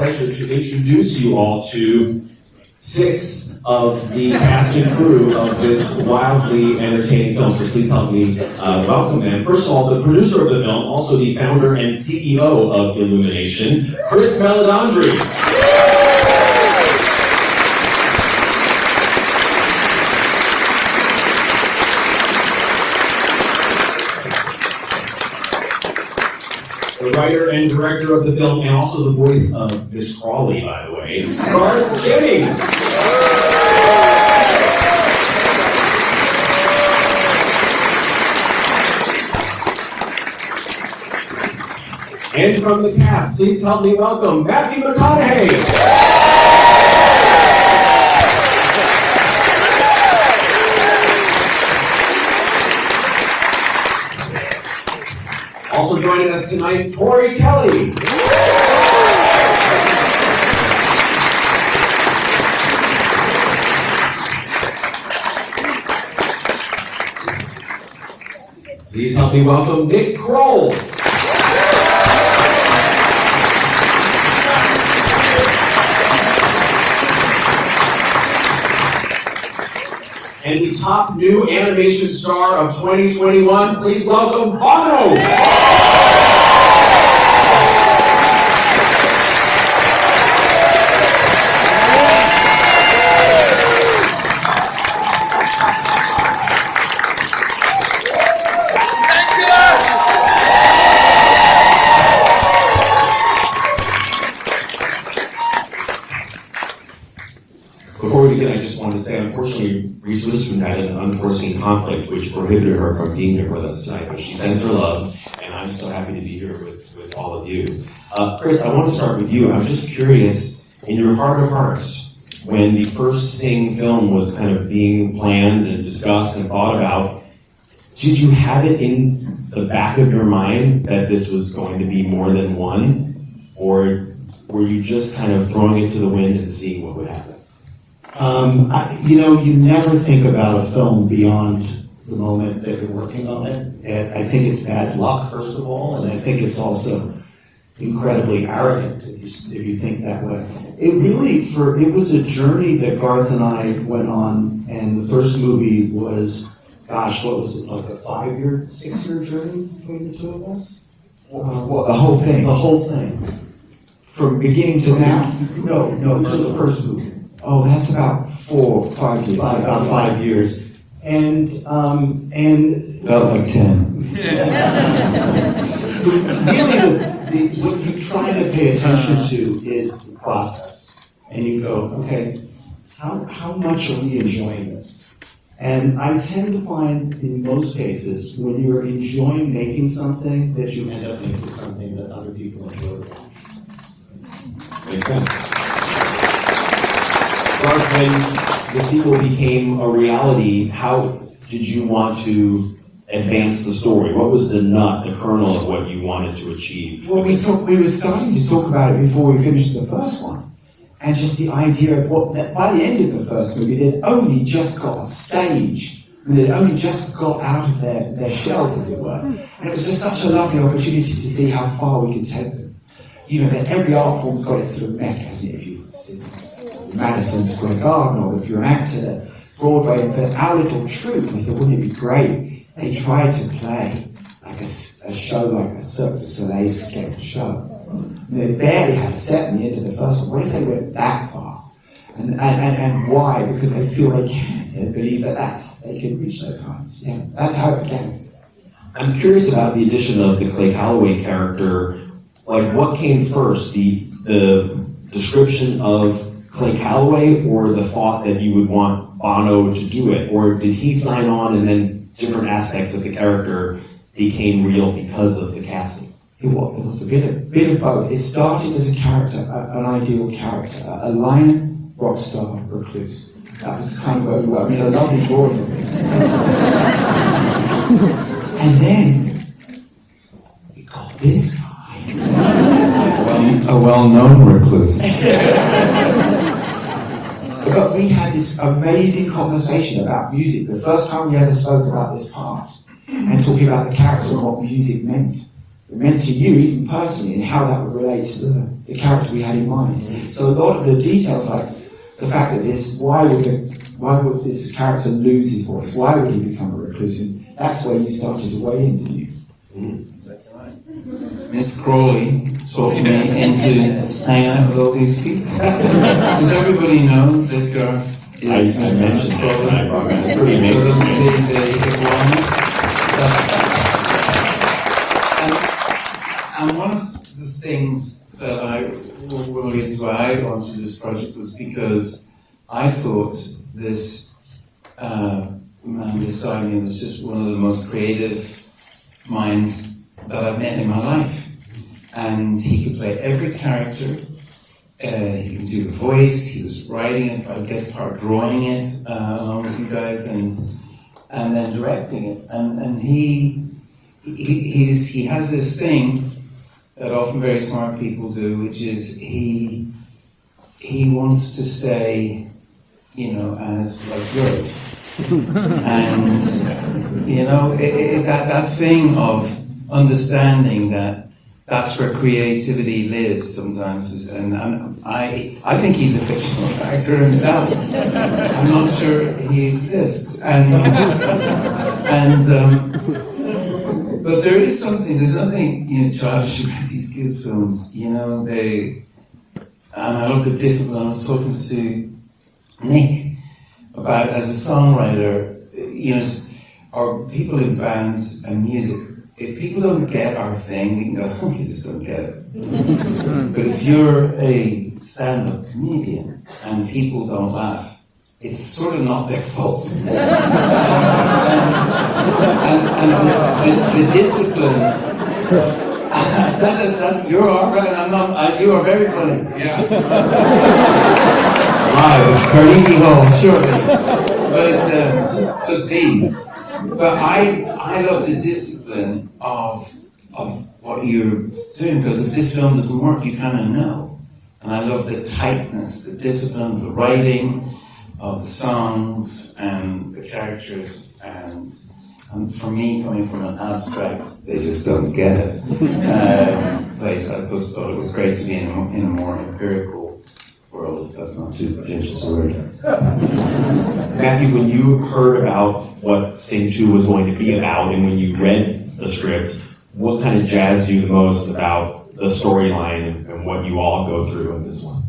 pleasure to introduce you all to 6 of the cast and crew of this wildly entertaining film. So please help me welcome them. First of all, the producer of the film, also the founder and CEO of Illumination, Chris Meledandri. The writer and director of the film, and also the voice of Miss Crawley, by the way, Garth Jennings. And from the cast, please help me welcome Matthew McConaughey. Also joining us tonight, Tori Kelly. Please help me welcome Nick Kroll. And the top new animation star of 2021, please welcome Bono. Before we begin, I just wanted to say, unfortunately, Reese Witherspoon had an unforeseen conflict which prohibited her from being here with us tonight, but she sends her love, and I'm so happy to be here with all of you. Chris, I want to start with you. I'm just curious, in your heart of hearts, when the first Sing film was kind of being planned and discussed and thought about, did you have it in the back of your mind that this was going to be more than one? Or were you just kind of throwing it to the wind and seeing what would happen? You never think about a film beyond the moment that you're working on it. And I think it's bad luck, first of all, and I think it's also incredibly arrogant if you think that way. It was a journey that Garth and I went on, and the first movie was, what was it, like a 5-year, 6-year journey between the two of us? What, the whole thing? The whole thing. From beginning to now? No, just the first movie. Oh, that's about 4 or 5 years. About 5 years. And felt like 10. Really, what you try to pay attention to is the process. And you go, okay, how much are we enjoying this? And I tend to find, in most cases, when you're enjoying making something, that you end up making something that other people enjoy watching. Makes sense. Garth, when the sequel became a reality, how did you want to advance the story? What was the nut, the kernel of what you wanted to achieve? Well, we were starting to talk about it before we finished the first one. And just the idea of that by the end of the first movie, they'd only just got on stage. And they'd only just got out of their shells, as it were. And it was just such a lovely opportunity to see how far we could take them. That every art form's got its sort of neck, hasn't it? If you see Madison Square Garden, or if you're an actor, Broadway. But our little troupe, we thought, wouldn't it be great? They tried to play like a show, like a Cirque du Soleil scale show. And they barely had a set in the end of the first one. What if they went that far? And why? Because they feel they can. They believe that they can reach those heights. Yeah, that's how it began. I'm curious about the addition of the Clay Calloway character. Like, what came first, the description of Clay Calloway, or the thought that you would want Bono to do it? Or did he sign on and then different aspects of the character became real because of the casting? It was a bit of both. It started as a character, an ideal character, a liner, rock star, recluse. That was kind of a lovely drawing of it. And then we got this guy. A well-known recluse. But we had this amazing conversation about music. The first time we ever spoke about this part, and talking about the character and what music meant. meant to you, even personally, and how that would relate to the character we had in mind. So a lot of the details, like the fact that why would this character lose his voice? Why would he become a recluse? And that's where you started to weigh in, didn't you? Miss Crowley talked me into hanging out with all these people. Does everybody know that Garth is I mentioned Crowley. I brought it. It's pretty amazing. And one of the things that one of the reasons why I launched this project was because I thought this man beside me was just one of the most creative minds that I've met in my life. And he could play every character, he could do the voice, he was writing it, I guess part drawing it along with you guys, and then directing it. And he has this thing that often very smart people do, which is he wants to stay, as like good. And that thing of understanding that's where creativity lives sometimes, and I think he's a fictional character himself. I'm not sure he exists, but there's nothing childish about these kids' films. And I love the discipline. I was talking to Nick about, as a songwriter, or people in bands and music. If people don't get our thing, we can go, oh, you just don't get it. But if you're a stand-up comedian and people don't laugh, it's sort of not their fault. and the discipline, you're all right, you are very funny. Yeah. Live, Carnegie Hall, shortly. But just me. But I love the discipline of what you're doing, because if this film doesn't work, you kind of know. And I love the tightness, the discipline, the writing of the songs and the characters. And for me, coming from an abstract, they just don't get it, place, I just thought it was great to be in a more empirical world, if that's not too pretentious a word. Matthew, when you heard about what Sing 2 was going to be about, and when you read the script, what kind of jazzed you the most about the storyline and what you all go through in this one?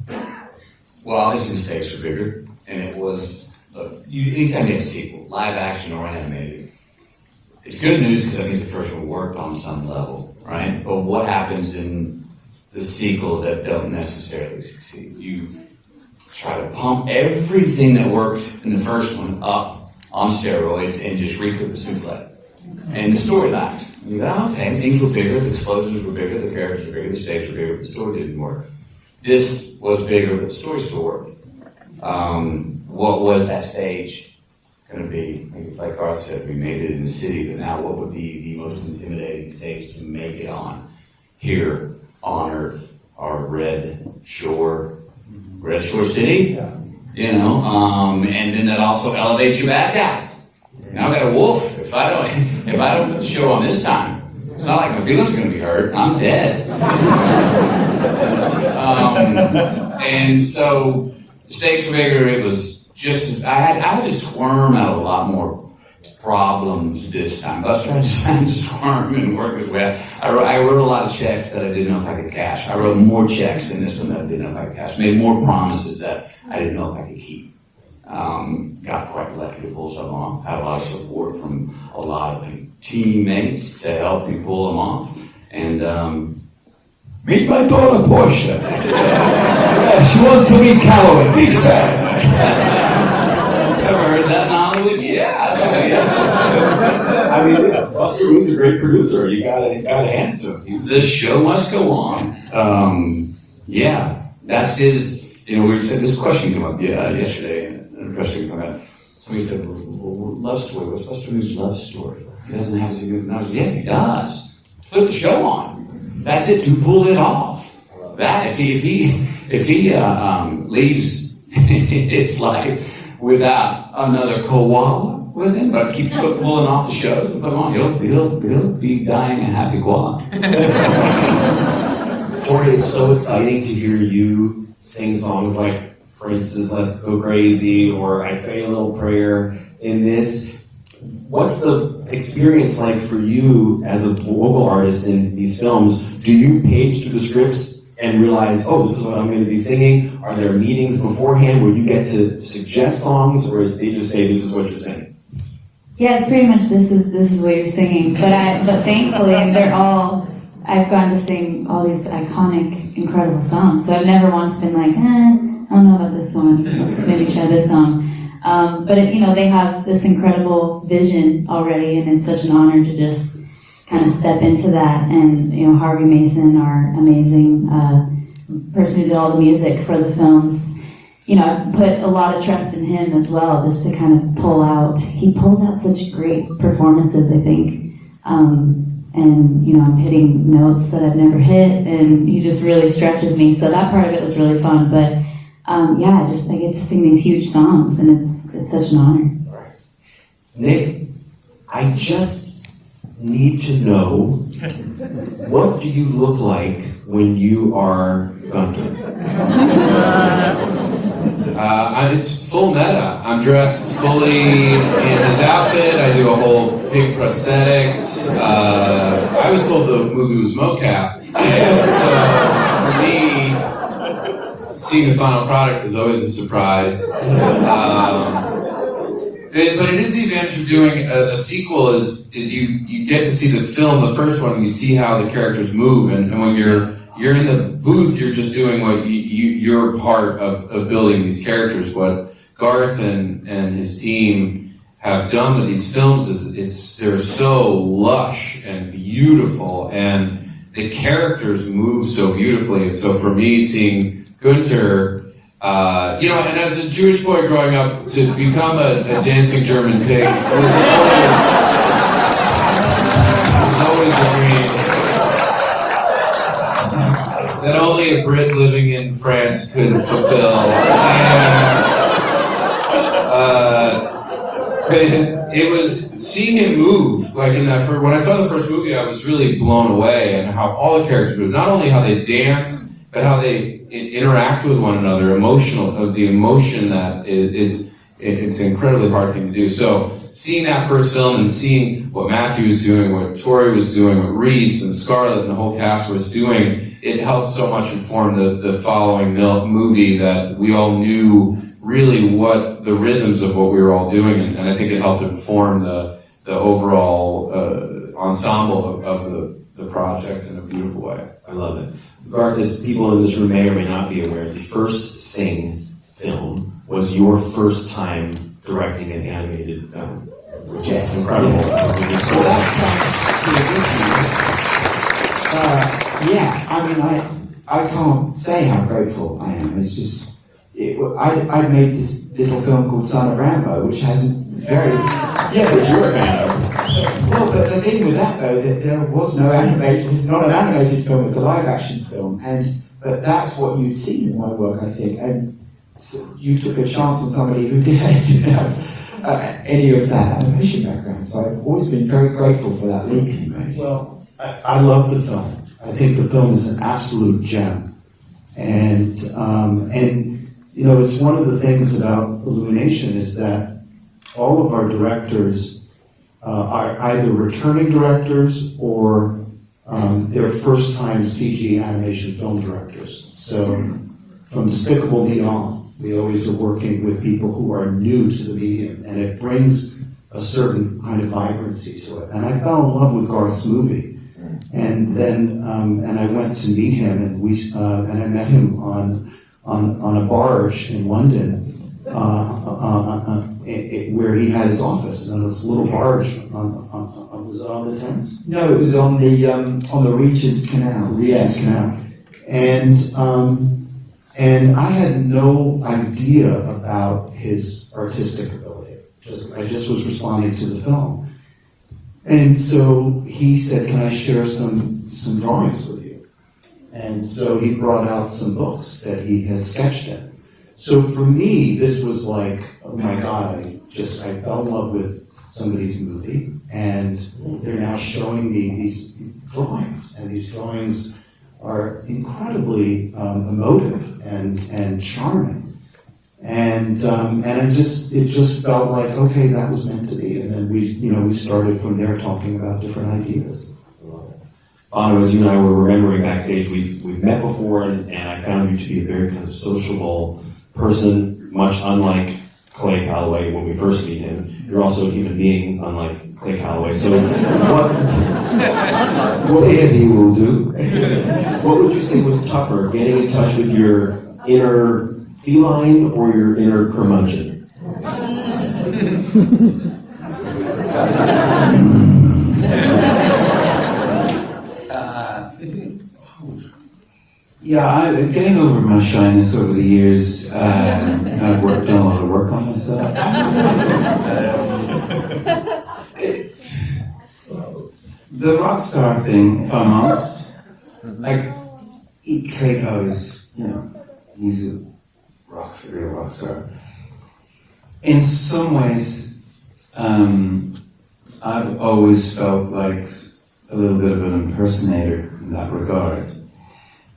Well, obviously the stakes were bigger, and it was, anytime you have a sequel, live action or animated, it's good news because that means the first one worked on some level, right? But what happens in the sequels that don't necessarily succeed? You try to pump everything that worked in the first one up on steroids and just recook the souffle. And the story lacks. You go, okay, things were bigger, the explosions were bigger, the characters were bigger, the stakes were bigger, but the story didn't work. This was bigger, but the story still worked. What was that stage going to be? Like Garth said, we made it in the city, but now what would be the most intimidating stage to make it on? Here on Earth, our Red Shore City, and then that also elevates your bad guys. Now I got a wolf. If I don't put the show on this time, it's not like my feelings are going to be hurt. I'm dead. And so the stakes were bigger. It was just I had to squirm out a lot more problems this time. Buster had to squirm and work his way out. I wrote a lot of checks that I didn't know if I could cash. I wrote more checks in this one that I didn't know if I could cash. Made more promises that I didn't know if I could keep. Got quite lucky to pull some off. Had a lot of support from a lot of my teammates to help me pull them off. And meet my daughter Portia. She wants to meet Calloway. Big fan. Ever heard that in Hollywood? Yeah. I mean, Buster Boone's a great producer. You gotta hand it to him. The show must go on. That's his. We said this question came up yesterday. A question came up. Somebody said, "Love story. What's Buster Boone's love story? He doesn't have a significant." I was, yes, he does. Put the show on. That's it. To pull it off. That if he leaves his life without another koala, with him, but keep pulling off the shows and put him on. He'll be dying a happy guap. Tori, it's so exciting to hear you sing songs like Prince's Let's Go Crazy or I Say a Little Prayer in this. What's the experience like for you as a vocal artist in these films? Do you page through the scripts and realize, oh, this is what I'm going to be singing? Are there meetings beforehand where you get to suggest songs, or is they just say, this is what you're singing? Yeah, it's pretty much this is what you're singing. But thankfully, I've gotten to sing all these iconic, incredible songs. So I've never once been like, I don't know about this one. Let's maybe try this song. But they have this incredible vision already, and it's such an honor to just kind of step into that. And Harvey Mason, our amazing person who did all the music for the films, I put a lot of trust in him as well, just to kind of he pulls out such great performances, I think. And I'm hitting notes that I've never hit, and he just really stretches me. So that part of it was really fun. But I get to sing these huge songs, and it's such an honor. Nick, I just need to know, what do you look like when you are Gunter? It's full meta. I'm dressed fully in his outfit. I do a whole big prosthetics. I was told the movie was mocap. And so for me, seeing the final product is always a surprise. But it is the advantage of doing a sequel is you get to see the film, the first one, you see how the characters move, and when you're in the booth, you're just doing what you're part of building these characters. What Garth and his team have done with these films is they're so lush and beautiful, and the characters move so beautifully. And so for me, seeing Gunter, and as a Jewish boy growing up, to become a dancing German pig was always a dream that only a Brit living in France could fulfill. And it was seeing him move, like in that when I saw the first movie, I was really blown away, and how all the characters move, not only how they dance, but how they interact with one another, the emotion that it's an incredibly hard thing to do. So seeing that first film and seeing what Matthew was doing, what Tori was doing, what Reese and Scarlett and the whole cast was doing, it helped so much inform the following movie, that we all knew really what the rhythms of what we were all doing, and I think it helped inform the overall ensemble of the project in a beautiful way. I love it. Garth, as people in this room may or may not be aware, the first Sing film was your first time directing an animated film, which is incredible. I can't say how grateful I am. It's just, I made this little film called Son of Rambo, which hasn't which you're a fan of. Well, but the thing with that though, that there was no animation. It's not an animated film; it's a live-action film, but that's what you'd seen in my work, I think. And so you took a chance on somebody who didn't have any of that animation background. So I've always been very grateful for that leap you made. Well, I love the film. I think the film is an absolute gem, and it's one of the things about Illumination is that all of our directors are either returning directors or they're first-time CG animation film directors. So from Despicable Me on, we always are working with people who are new to the medium, and it brings a certain kind of vibrancy to it. And I fell in love with Garth's movie, and then and I went to meet him, and I met him on a barge in London. Where he had his office, and this little barge was it on the Thames? No, it was on the Regent's Canal. Regent's Canal, and I had no idea about his artistic ability. I just was responding to the film, and so he said, "Can I share some drawings with you?" And so he brought out some books that he had sketched in. So for me, this was like, oh my God, I fell in love with somebody's movie, and they're now showing me these drawings, and these drawings are incredibly emotive and charming. And it just felt like, okay, that was meant to be. And then we started from there talking about different ideas. Bono, as you and I were remembering backstage, we've met before, and I found you to be a very kind of sociable person, much unlike Clay Calloway when we first meet him. You're also a human being, unlike Clay Calloway. So what he will do. What would you say was tougher, getting in touch with your inner feline or your inner curmudgeon? Getting over my shyness over the years, I've done a lot of work on myself. The rock star thing, if I'm honest, like, Clay Calloway's, he's a real rock star. In some ways, I've always felt like a little bit of an impersonator in that regard.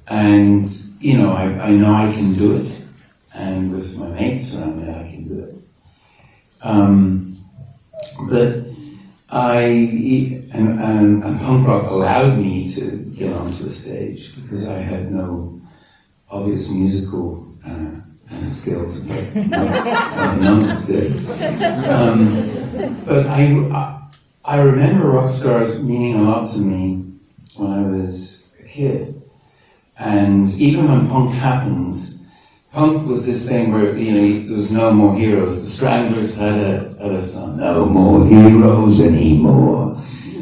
And, I know I can do it, and with my mates around me, I can do it. But and punk rock allowed me to get onto the stage because I had no obvious musical skills, but numbers did. But I remember rock stars meaning a lot to me when I was a kid. And even when punk happened, punk was this thing where, there was no more heroes. The Stranglers had a song, no more heroes anymore.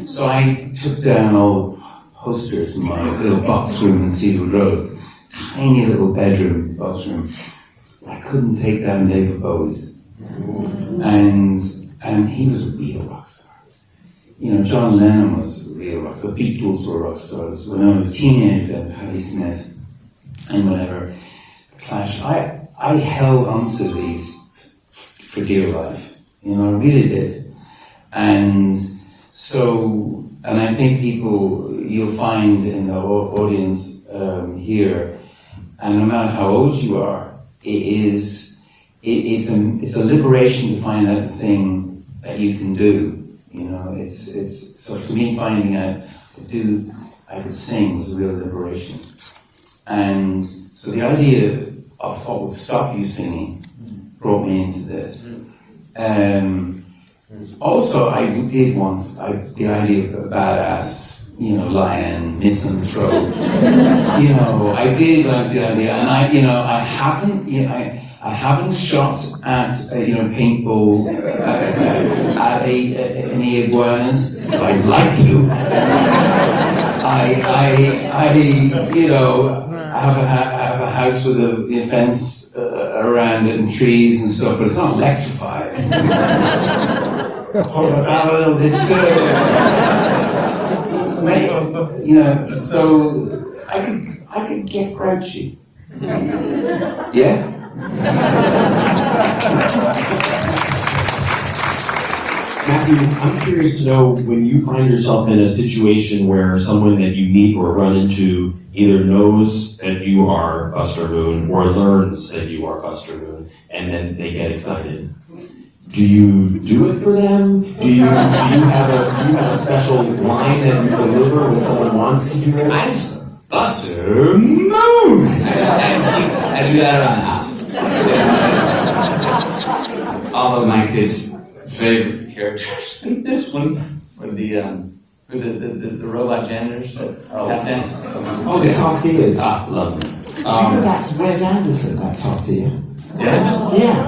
So I took down all posters in my little box room in Cedarwood Road, tiny little bedroom box room. I couldn't take down David Bowie's. And he was a real rock star. John Lennon was a real rock star. The Beatles were rock stars. When I was a teenager, Patti Smith and whatever, The Clash, I held onto these for dear life. I really did. And I think you'll find in the audience here, and no matter how old you are, it's a liberation to find out the thing that you can do. So for me, finding out I could sing was a real liberation. And so the idea of what would stop you singing brought me into this. Also, I did want the idea of a badass, lion, misanthrope. I did like the idea, and I haven't shot at paintball at any iguanas, but I'd like to. I have a house with a fence around it and trees and stuff, but it's not electrified. So I could get grouchy. Yeah. Matthew, I'm curious to know, when you find yourself in a situation where someone that you meet or run into either knows that you are Buster Moon or learns that you are Buster Moon, and then they get excited, do you do it for them? Do you have a special line that you deliver when someone wants to do it? Buster Moon! I do that around the house. All of my kids' favorite characters in this one were the robot janitors that tap dance. Oh, the Tarsiers. Love them. Did you go back to Wes Anderson, that Tarsier? Yeah. Yeah.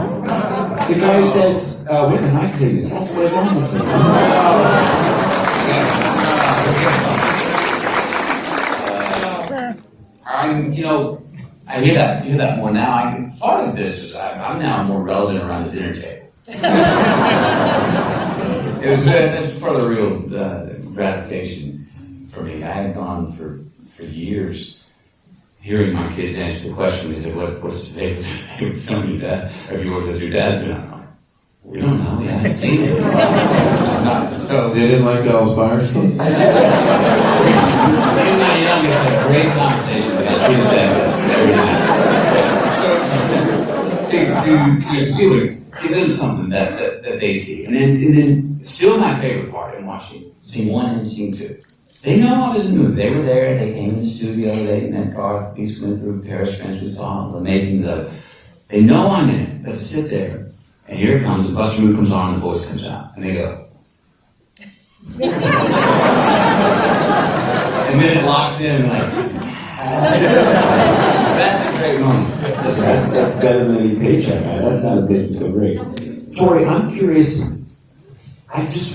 The guy who says, we're the night cleaners, that's Wes Anderson. I hear that more now. Part of this is I'm now more relevant around the dinner table. That's part of the real gratification for me. I had gone for years hearing my kids answer the question. They said, "What's the favorite film of your dad? Of yours that your dad been on?" We don't know, we haven't seen it. So, They didn't like Dallas Buyers Club? me and my youngest had a great conversation about every night. So, to give them something that they see. And then, still my favorite part in watching scene 1 and scene 2. They know I was in the movie. They were there. They came in the studio. They met Garth. We went through Paris, France. We saw the makings of it. They know I'm in it. But to sit there, and here it comes, the Buster move comes on, and the voice comes out. And they go. And then it locks in, and like, that's a great moment. That's better than any paycheck. That's not a bit so great. Tori, I'm curious.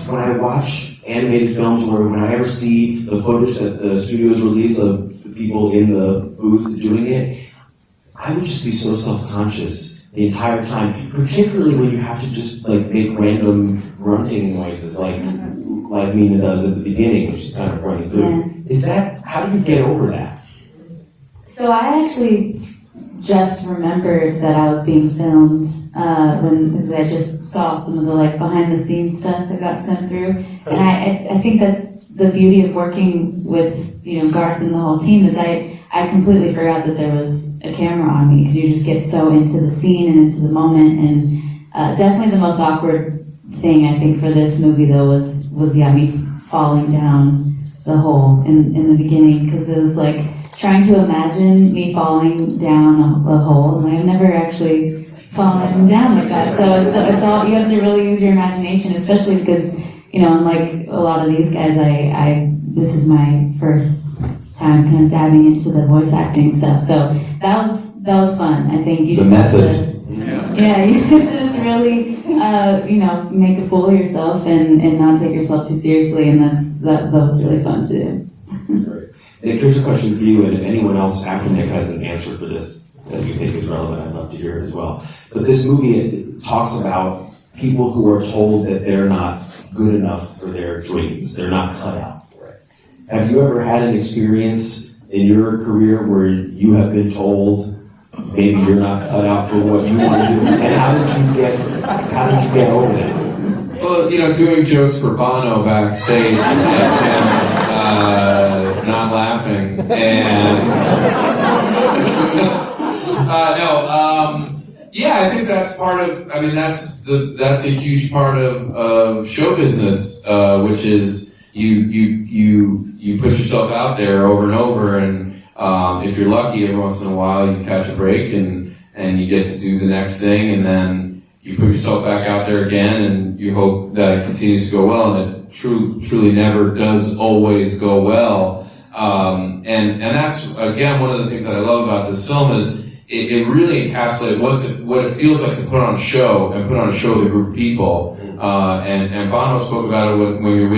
When I watch animated films, or when I ever see the footage that the studios release of the people in the booth doing it, I would just be so self-conscious the entire time, particularly when you have to just like make random grunting noises, like Mina does at the beginning, when she's kind of running through. Yeah. How do you get over that? So I actually just remembered that I was being filmed because I just saw some of the like behind the scenes stuff that got sent through, and I think that's the beauty of working with Garth and the whole team is I completely forgot that there was a camera on me because you just get so into the scene and into the moment, and definitely the most awkward thing I think for this movie though was me falling down the hole in the beginning, because it was like trying to imagine me falling down a hole, and I've never actually fallen down like that. So it's all, you have to really use your imagination, especially because, unlike a lot of these guys, this is my first time kind of diving into the voice acting stuff. So that was fun. I think you just have to, you have to just really, make a fool of yourself and not take yourself too seriously, and that was really fun to do. Nick, here's a question for you, and if anyone else after Nick has an answer for this that you think is relevant, I'd love to hear it as well. But this movie talks about people who are told that they're not good enough for their dreams. They're not cut out for it. Have you ever had an experience in your career where you have been told maybe you're not cut out for what you want to do? And how did you get over that? Well, doing jokes for Bono backstage and not laughing, and I think that's part of. I mean, that's a huge part of show business, which is you put yourself out there over and over, and if you're lucky, every once in a while you catch a break and you get to do the next thing, and then you put yourself back out there again, and you hope that it continues to go well, and it truly never does always go well. And that's, again, one of the things that I love about this film is it really encapsulates what it feels like to put on a show, and put on a show with a group of people. And Bono spoke about it when you're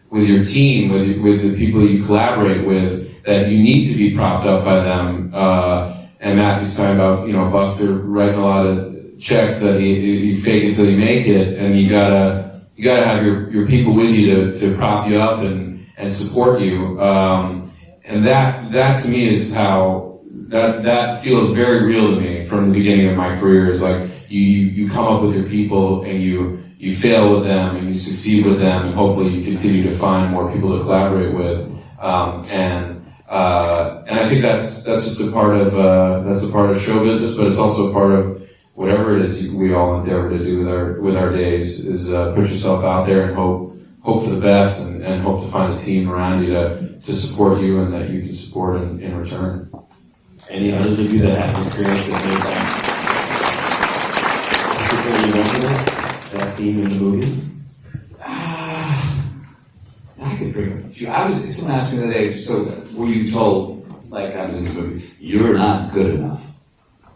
with your team, with the people you collaborate with, that you need to be propped up by them. And Matthew's talking about, Buster writing a lot of checks that you fake until you make it, and you gotta have your people with you to prop you up and support you. And that to me is how that feels very real to me from the beginning of my career. Is like you come up with your people, and you fail with them, and you succeed with them, and hopefully you continue to find more people to collaborate with. And I think that's just a part of show business, but it's also a part of whatever it is we all endeavor to do with our days, is put yourself out there and hope for the best, and hope to find a team around you to support you and that you can support in return. Any others of you that have experience that that theme in the movie? I could bring up a few. Someone asked me the other day, so were you told, like I was in the movie, you're not good enough?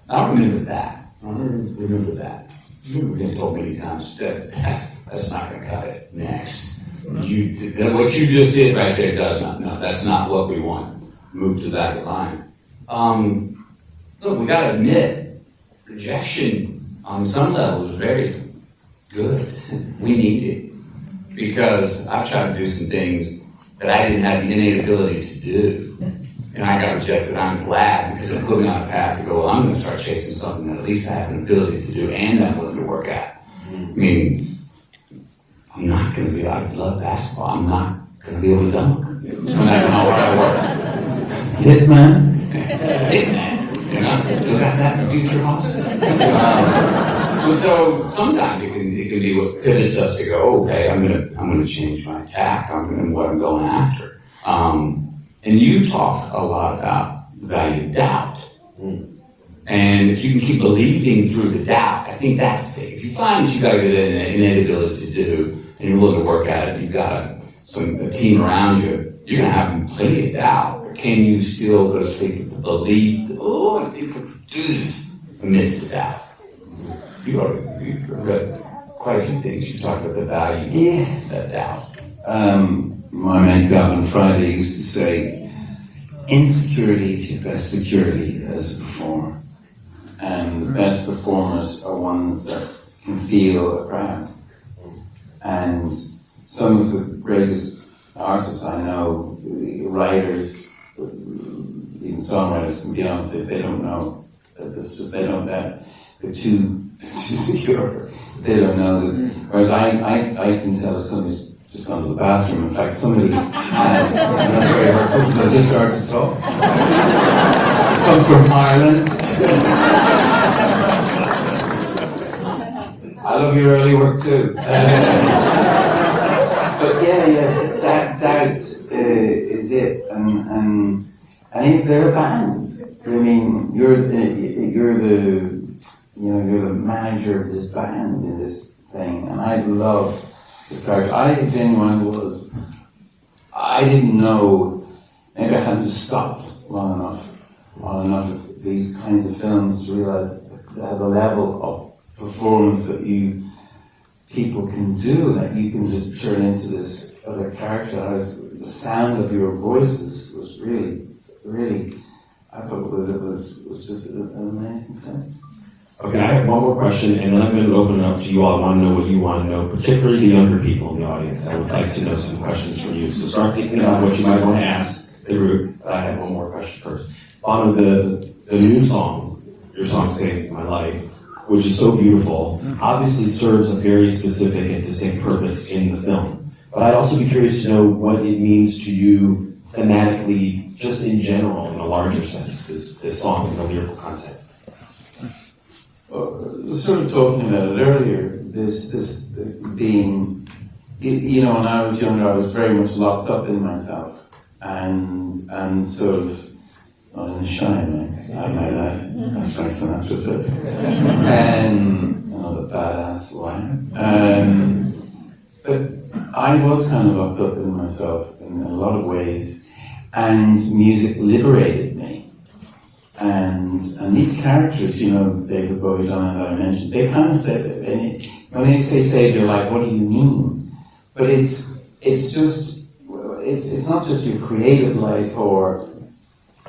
I don't remember that. I don't remember that. We've been told many times that that's not going to cut it. Next. What you just did right there does not. No, that's not what we want. Move to that line. Look, we got to admit, rejection on some level is very good. We need it. Because I tried to do some things that I didn't have the innate ability to do. And I got rejected. I'm glad, because it put me on a path to go, well, I'm going to start chasing something that at least I have an ability to do, and I'm willing to work at. I mean, I'm not going to be, I love basketball, I'm not going to be able to dunk, no matter how hard I work. Hitman. Hitman, you know, still got that in the future house. But so sometimes it can be what pivots us to go, okay, I'm gonna change my tack, what I'm going after. And you talk a lot about the value of doubt. And if you can keep believing through the doubt, I think that's big. If you find that you got a good innate ability to do, and you're willing to work at it, and you've got a team around you, you're gonna have plenty of doubt. But can you still go to sleep with the belief that, I think we can do this amidst the doubt? You've read quite a few things. You talked about the value of that doubt. My mate Gavin Friday used to say, insecurity is your best security as a performer. And the best performers are ones that can feel proud. And some of the greatest artists I know, writers, even songwriters and Beyonce, they don't know that they don't that they're too secure. They don't know that. Whereas I can tell if somebody's just gone to the bathroom. In fact, somebody has, and that's very hurtful because I just started to talk. Come from Ireland. I love your early work too. But that is it. And is there a band? I mean, you're the manager of this band in this thing, and I love the start. I genuinely I didn't know, maybe I hadn't just stopped long enough of these kinds of films to realize the level of performance that people can do, that you can just turn into this other character. The sound of your voices was really, I thought it was just an amazing thing. Okay, I have one more question, and then I'm going to open it up to you all. I want to know what you want to know, particularly the younger people in the audience. I would like to know some questions from you. So start thinking about what you might want to ask the group. I have one more question first. Bono, the new song, your song Saved My Life, which is so beautiful, obviously serves a very specific and distinct purpose in the film. But I'd also be curious to know what it means to you thematically, just in general, in a larger sense, this song and the lyrical content. Sort of talking about it earlier, this being, when I was younger, I was very much locked up in myself, and sort of, not in a shy way, I know that, as Frank Sinatra said, and another badass line. But I was kind of locked up in myself in a lot of ways, and music liberated me. And these characters, David Bowie, John, that I mentioned, they kind of say, when they say save your life, what do you mean? But it's not just your creative life, or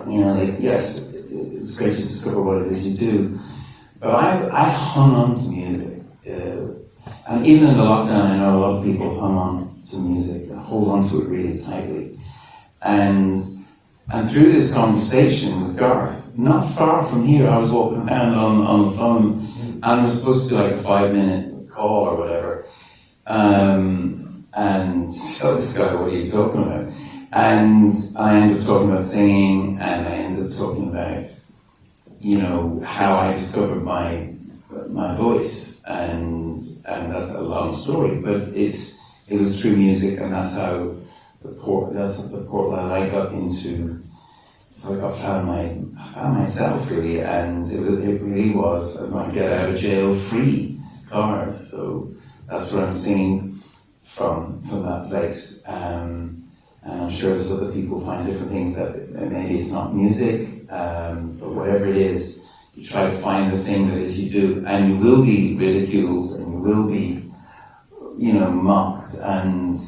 yes, it's great to discover what it is you do. But I hung on to music, and even in the lockdown, I know a lot of people hung on to music and hold on to it really tightly, and through this conversation with Garth, not far from here, I was walking around on the phone, and it was supposed to be like a 5-minute call or whatever. And so this guy, what are you talking about? And I ended up talking about singing, and I ended up talking about, how I discovered my voice, and that's a long story, but it was through music, and that's how the portal I got into. So I found myself really, and it really was my get out of jail free card. So that's what I'm singing from that place. And I'm sure there's other people find different things that maybe it's not music, but whatever it is, you try to find the thing that is you do, and you will be ridiculed, and you will be, mocked, and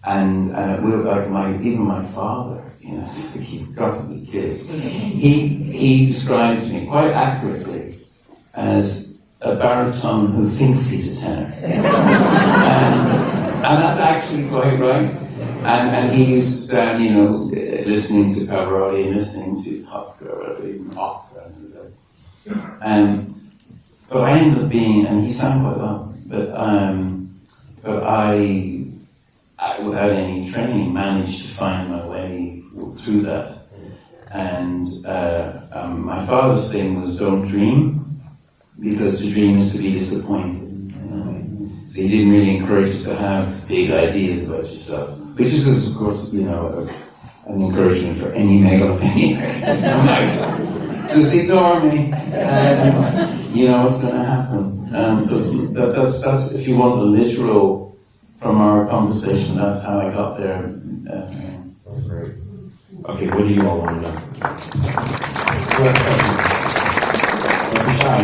it will, like even my father, you've got to be kidding. He described me quite accurately as a baritone who thinks he's a tenor. and that's actually quite right. And he used to stand, listening to Pavarotti and listening to Tosca or even opera. But I ended up being, and he sang quite well, but I, without any training, managed to find my way through that. And my father's thing was don't dream, because to dream is to be disappointed. So he didn't really encourage us to have big ideas about yourself, which is, of course, an encouragement for any megalomaniac. I'm like, just ignore me, and you know what's going to happen. So that's if you want the literal from our conversation. That's how I got there. That's great. Okay, what do you all want to know? Don't be shy.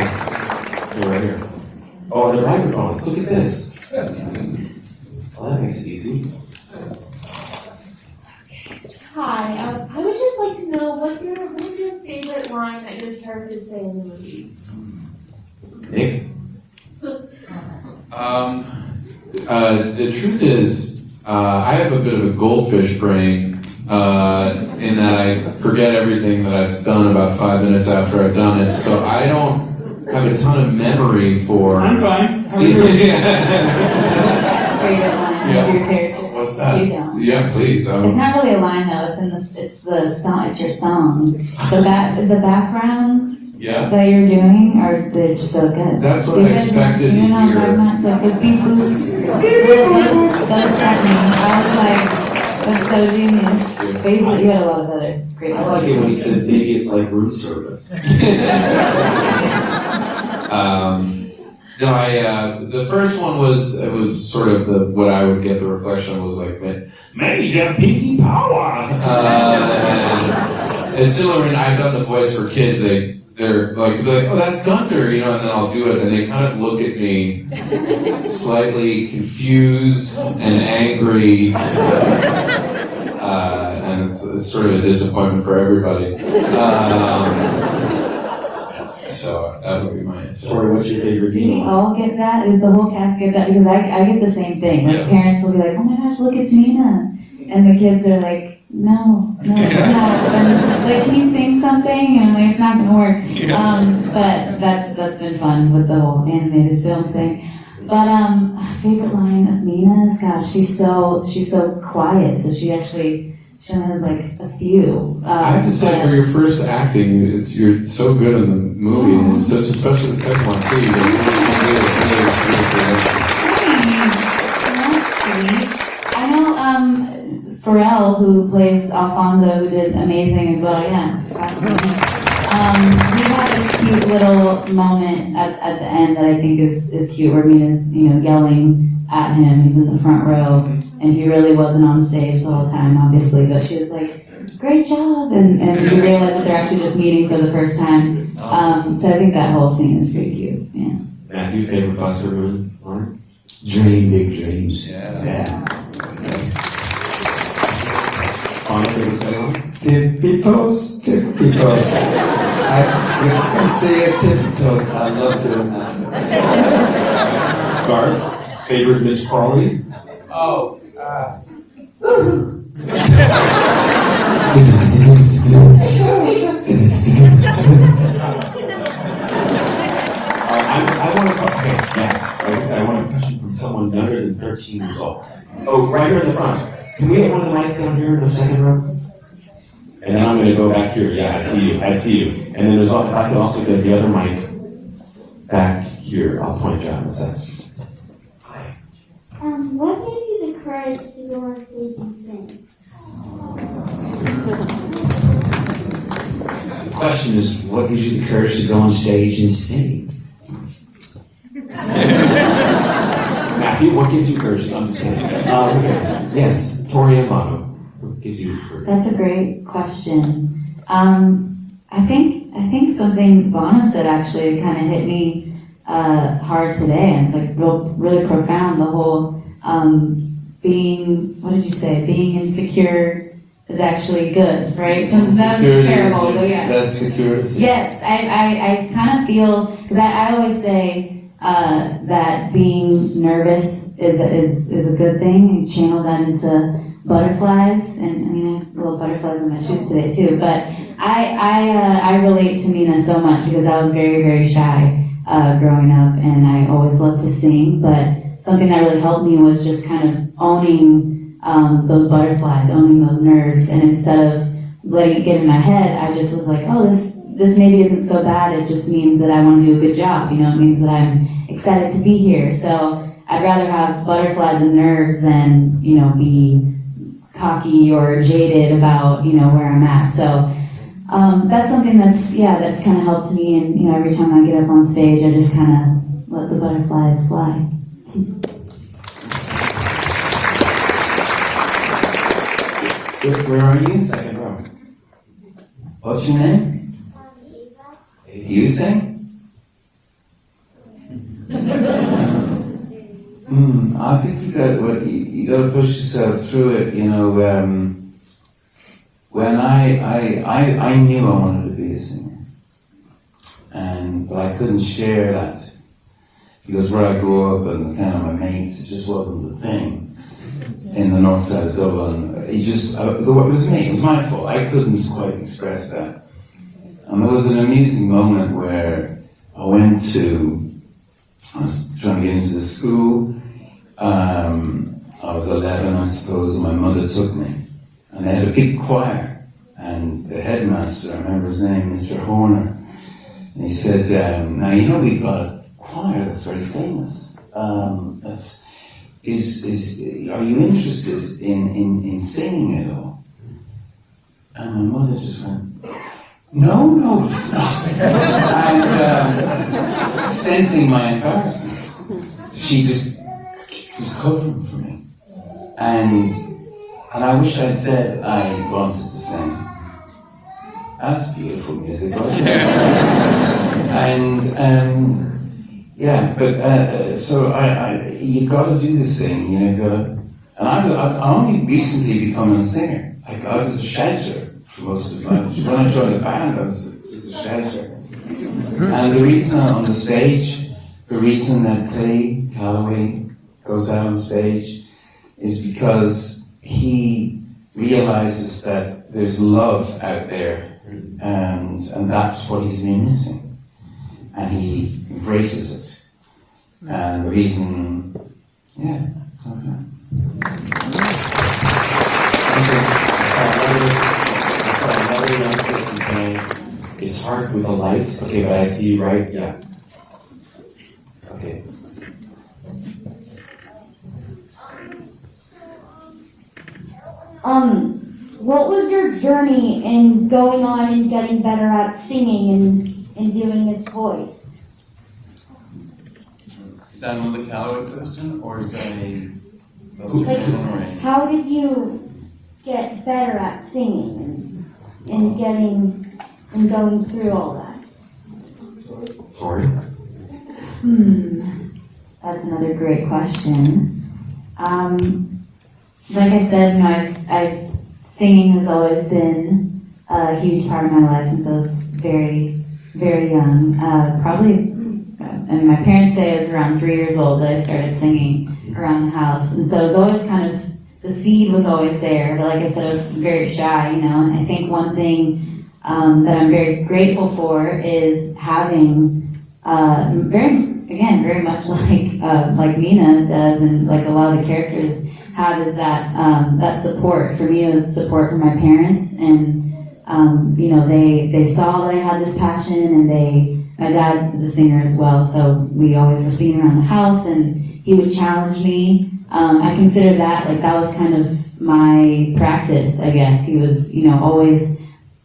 You're right here. Oh, the microphones. Look at this. Well, that makes it easy. Hi, I would just like to know what's your favorite line that your characters say in the movie? Nick? The truth is, I have a bit of a goldfish brain, in that I forget everything that I've done about 5 minutes after I've done it, so I don't have a ton of memory for... I'm fine. How are you? Favorite line of your character? What's that? You don't. Yeah, please. It's not really a line though. It's the song. It's your song. The backgrounds Yeah. that you're doing they're just so good. That's what I expected to You know what hear. I'm talking about? It's like the beep boots. Those set me. I was like, that's so genius. Basically, you had a lot of other great I like it when he said maybe it's like room service. No, the first one was sort of what I would get the reflection was like, Major Pinky Power! And similar, when I've done the voice for kids, they're like, oh, that's Gunter, and then I'll do it, and they kind of look at me slightly confused and angry, and it's sort of a disappointment for everybody. So that would be my answer. Tori, what's your favorite We theme? all get that. Does the whole cast get that? Because I get the same thing. Like Yeah. parents will be like, "Oh my gosh, look, it's Nina," and the kids are like, "No, it's not." And, like, can you sing something? And I'm like, "It's not gonna work." But that's been fun with the whole animated film thing. But favorite line of Nina's, gosh, she's so quiet. So she only has like a few. I have to say, for your first acting, you're so good in the movie, and so especially the second one too. You I know Pharrell, who plays Alfonso, who did amazing as well. Yeah, absolutely. We had a cute little moment at the end that I think is cute, where Mina's yelling at him. He's in the front row, and he really wasn't on stage the whole time, obviously. But she was like, "Great job," and you realize that they're actually just meeting for the first time. So I think that whole scene is pretty cute. Yeah. Matthew, favorite Buster line? Dream big dreams. Yeah. Bono, favorite line? Tippy-toes, tippy-toes. I can say it tippy-toes. I love doing that. Garth, favorite Miss Crawley? Oh, I want to, okay, yes. I want a question from someone younger than 13 years old. Oh, right here in the front. Can we get one of the mics down here in the second row? And then I'm going to go back here. Yeah, I see you. And then if I can also get the other mic back here. I'll point you out in a second. What gave you the courage to go on stage and sing? The question is, what gives you the courage to go on stage and sing? Matthew, what gives you courage to understand? Okay. Yes, Tori and Bono. What gives you courage? That's a great question. I think something Bono said actually kind of hit me hard today, and it's like really profound. The whole being, what did you say? Being insecure is actually good, right? So that's terrible, but yeah. that's security. Yes, I kind of feel, because I always say that being nervous is a good thing. You channel that into butterflies, and I mean, I have little butterflies in my shoes today too. But I relate to Mina so much because I was very, very shy growing up, and I always loved to sing, but something that really helped me was just kind of owning those butterflies, owning those nerves, and instead of letting it get in my head, I just was like, oh, this maybe isn't so bad, it just means that I want to do a good job, it means that I'm excited to be here. So I'd rather have butterflies and nerves than, be cocky or jaded about, where I'm at. So that's something that's kind of helped me, and, every time I get up on stage, I just kind of let the butterflies fly. Where are you? Second row. What's your name? Do you sing? I think you got to push yourself through it. When I knew I wanted to be a singer, but I couldn't share that because where I grew up and kind of my mates, it just wasn't the thing. In the north side of Dublin, it was me. It was my fault. I couldn't quite express that. And there was an amusing moment where I was trying to get into the school. I was 11, I suppose, and my mother took me. And they had a big choir. And the headmaster, I remember his name, Mr. Horner, and he said, now we've got a choir that's very famous. Are you interested in singing at all? And my mother just went, no, it's not. And sensing my embarrassment, she just was covering for me. And I wish I'd said I wanted to sing. That's beautiful music, right? So you got to do this thing, you've got to. And I've only recently become a singer. I was a shouter for most of the time. When I joined the band, I was just a shouter. And the reason I'm on the stage, the reason that Clay Calloway goes out on stage, is because he realizes that there's love out there, and that's what he's been missing. And he embraces it. And the reason, how's that? I saw another young person saying, it's hard with the lights. Okay, but I see you right, yeah. Okay. What was your journey in going on and getting better at singing and doing this voice? Is that another Calloway question, or is that How did you get better at singing and going through all that? Tori? That's another great question. Like I said, singing has always been a huge part of my life since I was very, very young. My parents say I was around 3 years old that I started singing around the house. And so it was always kind of, the seed was always there. But like I said, I was very shy, And I think one thing that I'm very grateful for is having, very much like Nina does, and like a lot of the characters have, is that support. For me, it was support from my parents, and they saw that I had this passion, and my dad is a singer as well, so we always were singing around the house, and he would challenge me. I consider that was kind of my practice, I guess. He was, always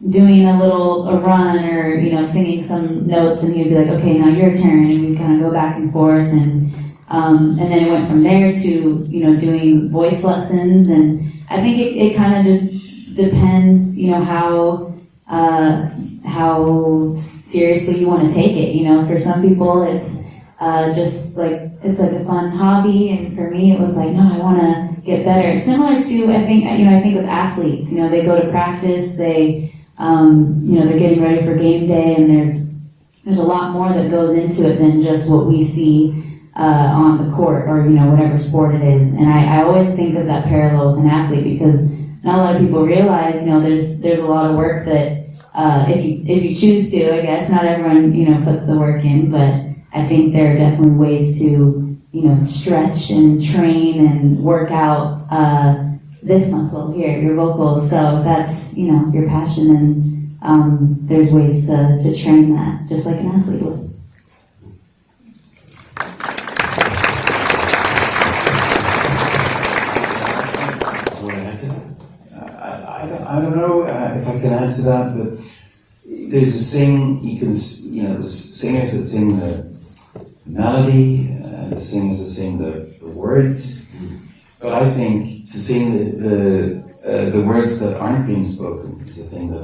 doing a run or, singing some notes, and he'd be like, okay, now your turn, and we'd kind of go back and forth, and then it went from there to, doing voice lessons, and I think it kind of just depends, how seriously you want to take it. For some people it's just it's like a fun hobby, and for me it was like, no, I want to get better. It's similar to, I think with athletes, they go to practice, they're getting ready for game day, and there's a lot more that goes into it than just what we see on the court, or whatever sport it is. And I always think of that parallel with an athlete, because not a lot of people realize, there's a lot of work that if you choose to, I guess, not everyone puts the work in, but I think there are definitely ways to, stretch and train and work out this muscle here, your vocals. So if that's, your passion, then there's ways to train that, just like an athlete would. I don't know if I can add to that, but there's the singers that sing the melody, the singers that sing the words, but I think to sing the words that aren't being spoken is the thing that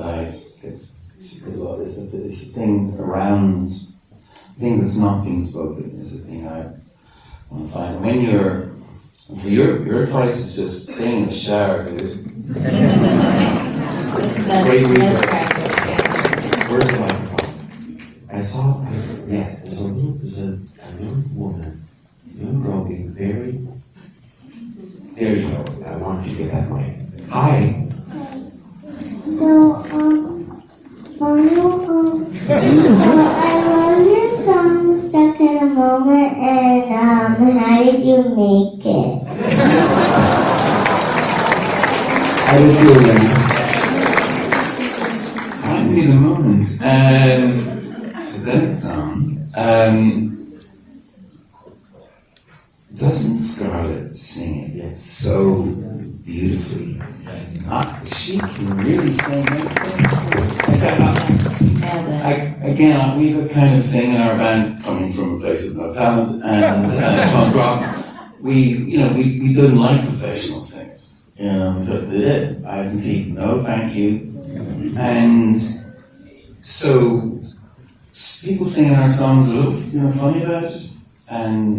it's the thing around, the thing that's not being spoken is the thing I want to find. When your advice is just sing in the shower, dude. Great Where's the microphone? I saw, yes, there's a young woman, young girl being very, there you go, I want you to get that mic. Hi. So, Bono, I love your song Stuck in a Moment, and how did you make it? How did you feel then? How many the moments? That song. Doesn't Scarlett sing it yet so beautifully? She can really sing again, we have a kind of thing in our band coming from a place of no talent and punk rock. We didn't like professional singers. So eyes and teeth, no, thank you. And so people singing our songs were a little funny about it, and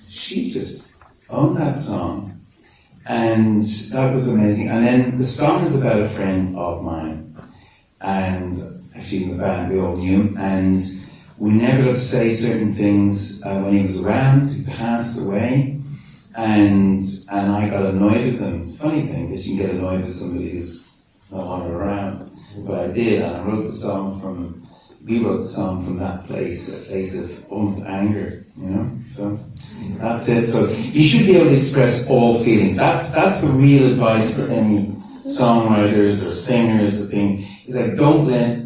she just owned that song, and that was amazing. And then the song is about a friend of mine, and actually in the band we all knew, and we never got to say certain things when he was around. He passed away, and I got annoyed with him. It's a funny thing that you can get annoyed with somebody who's no longer around, but I did, and we wrote the song from that place, a place of almost anger, so that's it. So you should be able to express all feelings. That's the real advice for any songwriters or singers. The thing is like, don't let,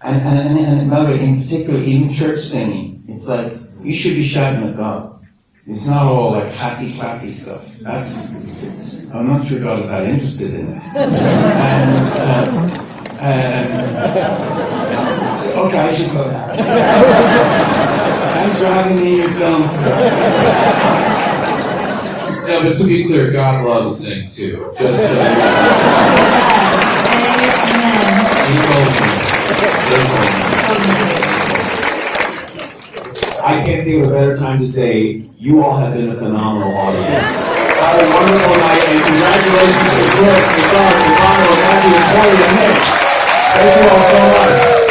and by the way, in particular, even church singing, it's like, you should be shouting at God. It's not all like happy, clappy stuff. I'm not sure God is that interested in it. Okay, I should go now. Thanks for having me in your film. Yeah, but to be clear, God loves sing too. Just so He told me. I can't think of a better time to say, you all have been a phenomenal audience. Have a wonderful night, and congratulations to Chris, to Garth, to Bono, Matthew, and Tori, and Nick. Thank you all so much.